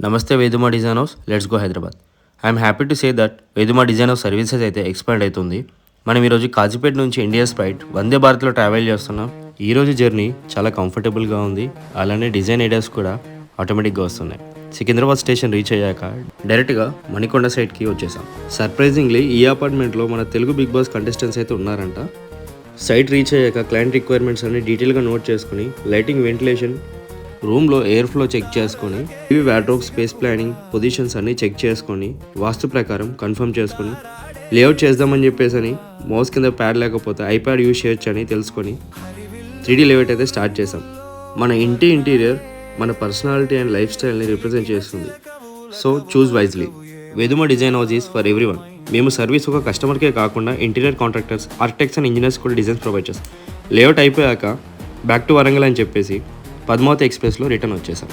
నమస్తే Veduma design house, let's go Hyderabad. I'm happy to say that Veduma design house services అయితే expand అవుతుంది. మనం ఈరోజు కాజీపేట నుంచి ఇండియా స్ప్రైట్ వందే భారత్లో ట్రావెల్ చేస్తున్నాం. ఈరోజు జర్నీ చాలా కంఫర్టబుల్గా ఉంది. అలానే డిజైన్ ఐడియాస్ కూడా ఆటోమేటిక్గా వస్తున్నాయి. సికింద్రాబాద్ స్టేషన్ రీచ్ అయ్యాక డైరెక్ట్గా మణికొండ సైడ్కి వచ్చేసాం. సర్ప్రైజింగ్లీ ఈ అపార్ట్మెంట్లో మన తెలుగు బిగ్ బాస్ కంటెస్టెంట్స్ అయితే ఉన్నారంట. సైట్ రీచ్ అయ్యాక క్లయింట్ రిక్వైర్మెంట్స్ అన్ని డీటెయిల్గా నోట్ చేసుకుని లైటింగ్, వెంటిలేషన్, రూమ్లో ఎయిర్ ఫ్లో చెక్ చేసుకొని, TV, wardrobe, space planning, positions అన్నీ చెక్ చేసుకొని, వాస్తు ప్రకారం కన్ఫర్మ్ చేసుకొని లేఅవుట్ చేద్దామని చెప్పేసి మౌస్ కింద ప్యాడ్ లేకపోతే ఐప్యాడ్ యూజ్ చేయొచ్చు అని తెలుసుకొని 3D లేఅవుట్ అయితే స్టార్ట్ చేసాం. మన ఇంటి ఇంటీరియర్ మన పర్సనాలిటీ అండ్ లైఫ్ స్టైల్ని రిప్రజెంట్ చేస్తుంది. So choose wisely. Veduma design house is for everyone. మేము సర్వీస్ ఒక కస్టమర్కే కాకుండా interior contractors, architects and engineers కూడా డిజైన్స్ ప్రొవైడ్ చేస్తాం. లేఅవుట్ అయిపోయాక బ్యాక్ టు వరంగల్ అని చెప్పేసి పద్మావతి ఎక్స్ప్రెస్లో రిటర్న్ వచ్చేసాం.